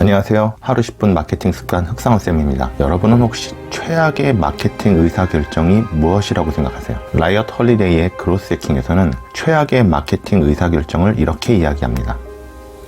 안녕하세요. 하루 10분 마케팅 습관 흑상원쌤입니다. 여러분은 혹시 최악의 마케팅 의사결정이 무엇이라고 생각하세요? 라이엇 헐리데이의 그로스 해킹에서는 최악의 마케팅 의사결정을 이렇게 이야기합니다.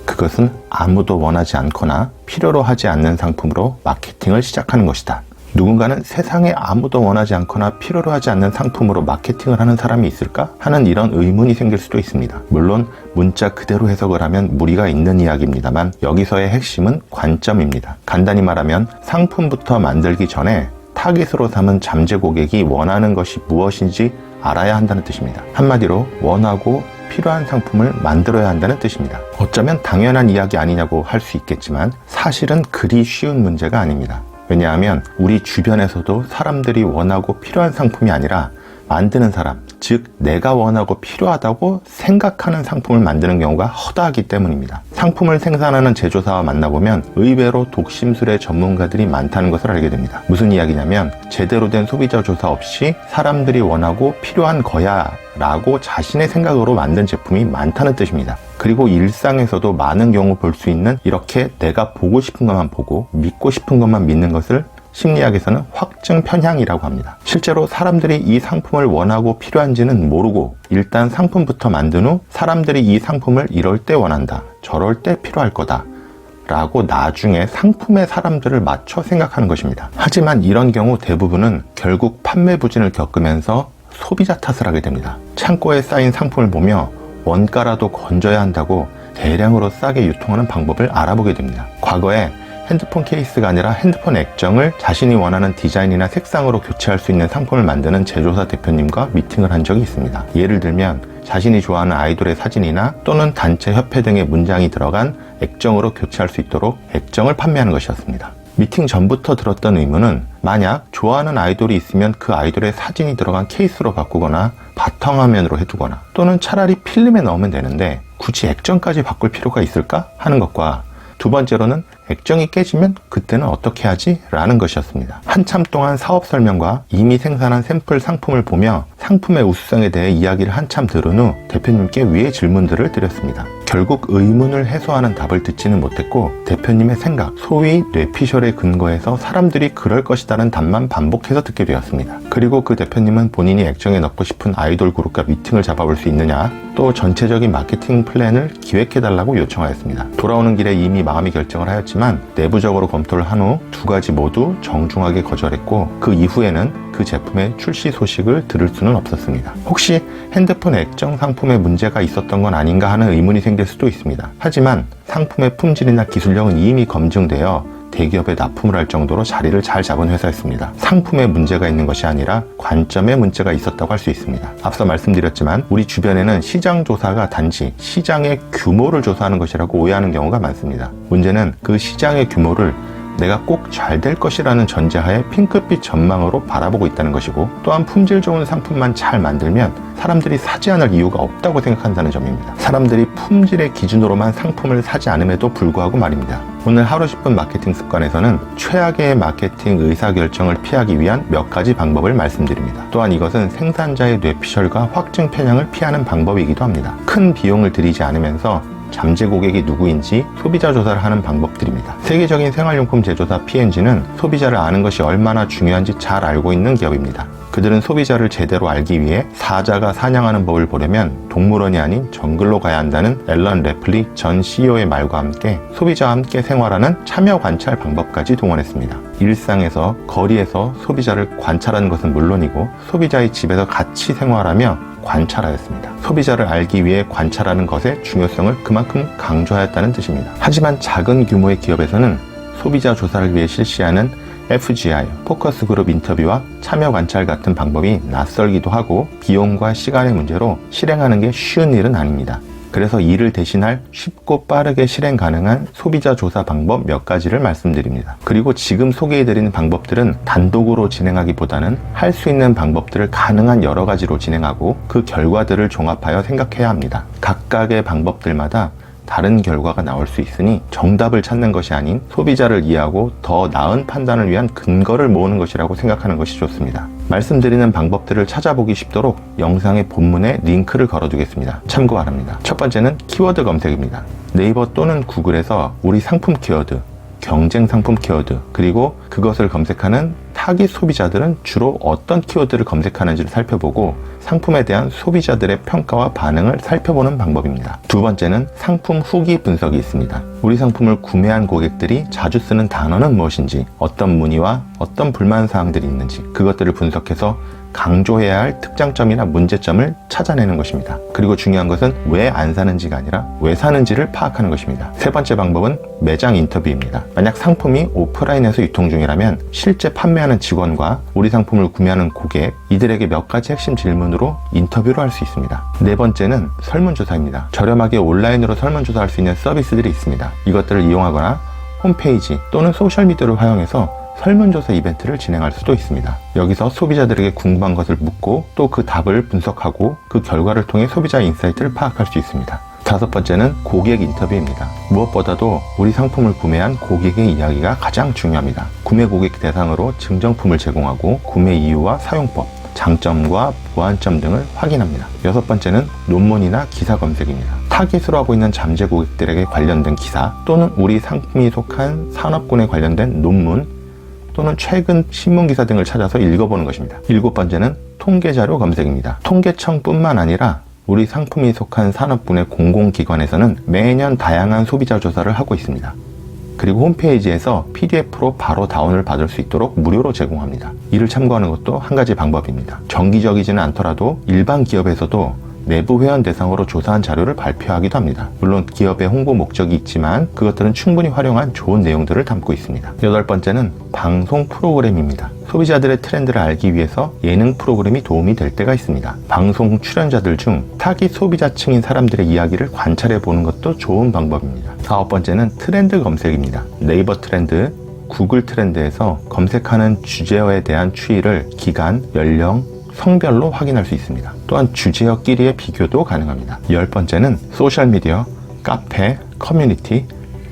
그것은 아무도 원하지 않거나 필요로 하지 않는 상품으로 마케팅을 시작하는 것이다. 누군가는 세상에 아무도 원하지 않거나 필요로 하지 않는 상품으로 마케팅을 하는 사람이 있을까? 하는 이런 의문이 생길 수도 있습니다. 물론 문자 그대로 해석을 하면 무리가 있는 이야기입니다만 여기서의 핵심은 관점입니다. 간단히 말하면 상품부터 만들기 전에 타깃으로 삼은 잠재 고객이 원하는 것이 무엇인지 알아야 한다는 뜻입니다. 한마디로 원하고 필요한 상품을 만들어야 한다는 뜻입니다. 어쩌면 당연한 이야기 아니냐고 할 수 있겠지만 사실은 그리 쉬운 문제가 아닙니다. 왜냐하면 우리 주변에서도 사람들이 원하고 필요한 상품이 아니라 만드는 사람, 즉 내가 원하고 필요하다고 생각하는 상품을 만드는 경우가 허다하기 때문입니다. 상품을 생산하는 제조사와 만나보면 의외로 독심술의 전문가들이 많다는 것을 알게 됩니다. 무슨 이야기냐면 제대로 된 소비자 조사 없이 사람들이 원하고 필요한 거야 라고 자신의 생각으로 만든 제품이 많다는 뜻입니다. 그리고 일상에서도 많은 경우 볼 수 있는 이렇게 내가 보고 싶은 것만 보고 믿고 싶은 것만 믿는 것을 심리학에서는 확증 편향이라고 합니다. 실제로 사람들이 이 상품을 원하고 필요한지는 모르고 일단 상품부터 만든 후 사람들이 이 상품을 이럴 때 원한다, 저럴 때 필요할 거다 라고 나중에 상품의 사람들을 맞춰 생각하는 것입니다. 하지만 이런 경우 대부분은 결국 판매 부진을 겪으면서 소비자 탓을 하게 됩니다. 창고에 쌓인 상품을 보며 원가라도 건져야 한다고 대량으로 싸게 유통하는 방법을 알아보게 됩니다. 과거에 핸드폰 케이스가 아니라 핸드폰 액정을 자신이 원하는 디자인이나 색상으로 교체할 수 있는 상품을 만드는 제조사 대표님과 미팅을 한 적이 있습니다. 예를 들면 자신이 좋아하는 아이돌의 사진이나 또는 단체 협회 등의 문장이 들어간 액정으로 교체할 수 있도록 액정을 판매하는 것이었습니다. 미팅 전부터 들었던 의문은 만약 좋아하는 아이돌이 있으면 그 아이돌의 사진이 들어간 케이스로 바꾸거나 바탕화면으로 해두거나 또는 차라리 필름에 넣으면 되는데 굳이 액정까지 바꿀 필요가 있을까? 하는 것과 두 번째로는 액정이 깨지면 그때는 어떻게 하지? 라는 것이었습니다. 한참 동안 사업 설명과 이미 생산한 샘플 상품을 보며 상품의 우수성에 대해 이야기를 한참 들은 후 대표님께 위의 질문들을 드렸습니다. 결국 의문을 해소하는 답을 듣지는 못했고 대표님의 생각, 소위 뇌피셜에 근거해서 사람들이 그럴 것이라는 답만 반복해서 듣게 되었습니다. 그리고 그 대표님은 본인이 액정에 넣고 싶은 아이돌 그룹과 미팅을 잡아볼 수 있느냐, 또 전체적인 마케팅 플랜을 기획해달라고 요청하였습니다. 돌아오는 길에 이미 마음이 결정을 하였지만 내부적으로 검토를 한 후 두 가지 모두 정중하게 거절했고 그 이후에는 그 제품의 출시 소식을 들을 수는 없었습니다. 혹시 핸드폰 액정 상품에 문제가 있었던 건 아닌가 하는 의문이 생길 수도 있습니다. 하지만 상품의 품질이나 기술력은 이미 검증되어 대기업에 납품을 할 정도로 자리를 잘 잡은 회사였습니다. 상품에 문제가 있는 것이 아니라 관점에 문제가 있었다고 할 수 있습니다. 앞서 말씀드렸지만 우리 주변에는 시장 조사가 단지 시장의 규모를 조사하는 것이라고 오해하는 경우가 많습니다. 문제는 그 시장의 규모를 내가 꼭 잘 될 것이라는 전제하에 핑크빛 전망으로 바라보고 있다는 것이고 또한 품질 좋은 상품만 잘 만들면 사람들이 사지 않을 이유가 없다고 생각한다는 점입니다. 사람들이 품질의 기준으로만 상품을 사지 않음에도 불구하고 말입니다. 오늘 하루 10분 마케팅 습관에서는 최악의 마케팅 의사결정을 피하기 위한 몇 가지 방법을 말씀드립니다. 또한 이것은 생산자의 뇌피셜과 확증 편향을 피하는 방법이기도 합니다. 큰 비용을 들이지 않으면서 잠재 고객이 누구인지 소비자 조사를 하는 방법들입니다. 세계적인 생활용품 제조사 P&G는 소비자를 아는 것이 얼마나 중요한지 잘 알고 있는 기업입니다. 그들은 소비자를 제대로 알기 위해 사자가 사냥하는 법을 보려면 동물원이 아닌 정글로 가야 한다는 앨런 레플리 전 CEO의 말과 함께 소비자와 함께 생활하는 참여 관찰 방법까지 동원했습니다. 일상에서 거리에서 소비자를 관찰하는 것은 물론이고 소비자의 집에서 같이 생활하며 관찰하였습니다. 소비자를 알기 위해 관찰하는 것의 중요성을 그만큼 강조하였다는 뜻입니다. 하지만 작은 규모의 기업에서는 소비자 조사를 위해 실시하는 FGI, 포커스 그룹 인터뷰와 참여 관찰 같은 방법이 낯설기도 하고 비용과 시간의 문제로 실행하는 게 쉬운 일은 아닙니다. 그래서 이를 대신할 쉽고 빠르게 실행 가능한 소비자 조사 방법 몇 가지를 말씀드립니다. 그리고 지금 소개해드리는 방법들은 단독으로 진행하기보다는 할 수 있는 방법들을 가능한 여러 가지로 진행하고 그 결과들을 종합하여 생각해야 합니다. 각각의 방법들마다 다른 결과가 나올 수 있으니 정답을 찾는 것이 아닌 소비자를 이해하고 더 나은 판단을 위한 근거를 모으는 것이라고 생각하는 것이 좋습니다. 말씀드리는 방법들을 찾아보기 쉽도록 영상의 본문에 링크를 걸어두겠습니다. 참고 바랍니다. 첫 번째는 키워드 검색입니다. 네이버 또는 구글에서 우리 상품 키워드, 경쟁 상품 키워드, 그리고 그것을 검색하는 타깃 소비자들은 주로 어떤 키워드를 검색하는지를 살펴보고 상품에 대한 소비자들의 평가와 반응을 살펴보는 방법입니다. 두 번째는 상품 후기 분석이 있습니다. 우리 상품을 구매한 고객들이 자주 쓰는 단어는 무엇인지, 어떤 문의와 어떤 불만 사항들이 있는지 그것들을 분석해서 강조해야 할 특장점이나 문제점을 찾아내는 것입니다. 그리고 중요한 것은 왜 안 사는지가 아니라 왜 사는지를 파악하는 것입니다. 세 번째 방법은 매장 인터뷰입니다. 만약 상품이 오프라인에서 유통 중이라면 실제 판매하는 직원과 우리 상품을 구매하는 고객, 이들에게 몇 가지 핵심 질문으로 인터뷰를 할 수 있습니다. 네 번째는 설문조사입니다. 저렴하게 온라인으로 설문조사할 수 있는 서비스들이 있습니다. 이것들을 이용하거나 홈페이지 또는 소셜미디어를 활용해서 설문조사 이벤트를 진행할 수도 있습니다. 여기서 소비자들에게 궁금한 것을 묻고 또 그 답을 분석하고 그 결과를 통해 소비자 인사이트를 파악할 수 있습니다. 다섯 번째는 고객 인터뷰입니다. 무엇보다도 우리 상품을 구매한 고객의 이야기가 가장 중요합니다. 구매 고객 대상으로 증정품을 제공하고 구매 이유와 사용법, 장점과 보완점 등을 확인합니다. 여섯 번째는 논문이나 기사 검색입니다. 타깃으로 하고 있는 잠재 고객들에게 관련된 기사 또는 우리 상품이 속한 산업군에 관련된 논문 또는 최근 신문기사 등을 찾아서 읽어보는 것입니다. 일곱 번째는 통계자료 검색입니다. 통계청뿐만 아니라 우리 상품이 속한 산업군의 공공기관에서는 매년 다양한 소비자 조사를 하고 있습니다. 그리고 홈페이지에서 PDF로 바로 다운을 받을 수 있도록 무료로 제공합니다. 이를 참고하는 것도 한 가지 방법입니다. 정기적이지는 않더라도 일반 기업에서도 내부 회원 대상으로 조사한 자료를 발표하기도 합니다. 물론 기업의 홍보 목적이 있지만 그것들은 충분히 활용한 좋은 내용들을 담고 있습니다. 여덟 번째는 방송 프로그램입니다. 소비자들의 트렌드를 알기 위해서 예능 프로그램이 도움이 될 때가 있습니다. 방송 출연자들 중 타깃 소비자층인 사람들의 이야기를 관찰해 보는 것도 좋은 방법입니다. 아홉 번째는 트렌드 검색입니다. 네이버 트렌드, 구글 트렌드에서 검색하는 주제어에 대한 추이를 기간, 연령, 성별로 확인할 수 있습니다. 또한 주제어끼리의 비교도 가능합니다. 열 번째는 소셜미디어, 카페, 커뮤니티,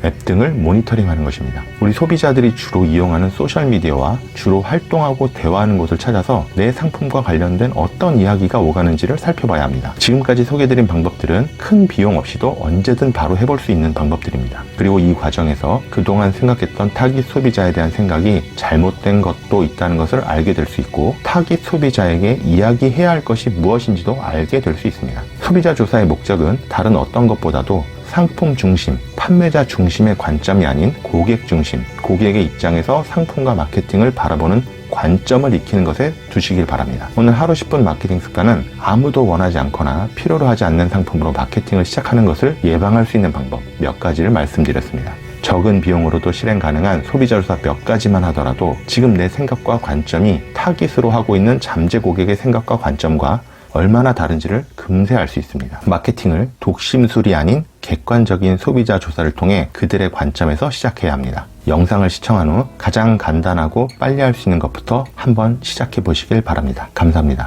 앱 등을 모니터링하는 것입니다. 우리 소비자들이 주로 이용하는 소셜미디어와 주로 활동하고 대화하는 곳을 찾아서 내 상품과 관련된 어떤 이야기가 오가는지를 살펴봐야 합니다. 지금까지 소개해드린 방법들은 큰 비용 없이도 언제든 바로 해볼 수 있는 방법들입니다. 그리고 이 과정에서 그동안 생각했던 타깃 소비자에 대한 생각이 잘못된 것도 있다는 것을 알게 될 수 있고 타깃 소비자에게 이야기해야 할 것이 무엇인지도 알게 될 수 있습니다. 소비자 조사의 목적은 다른 어떤 것보다도 상품 중심, 판매자 중심의 관점이 아닌 고객 중심, 고객의 입장에서 상품과 마케팅을 바라보는 관점을 익히는 것에 두시길 바랍니다. 오늘 하루 10분 마케팅 습관은 아무도 원하지 않거나 필요로 하지 않는 상품으로 마케팅을 시작하는 것을 예방할 수 있는 방법 몇 가지를 말씀드렸습니다. 적은 비용으로도 실행 가능한 소비자 조사 몇 가지만 하더라도 지금 내 생각과 관점이 타깃으로 하고 있는 잠재 고객의 생각과 관점과 얼마나 다른지를 금세 알 수 있습니다. 마케팅을 독심술이 아닌 객관적인 소비자 조사를 통해 그들의 관점에서 시작해야 합니다. 영상을 시청한 후 가장 간단하고 빨리 할 수 있는 것부터 한번 시작해 보시길 바랍니다. 감사합니다.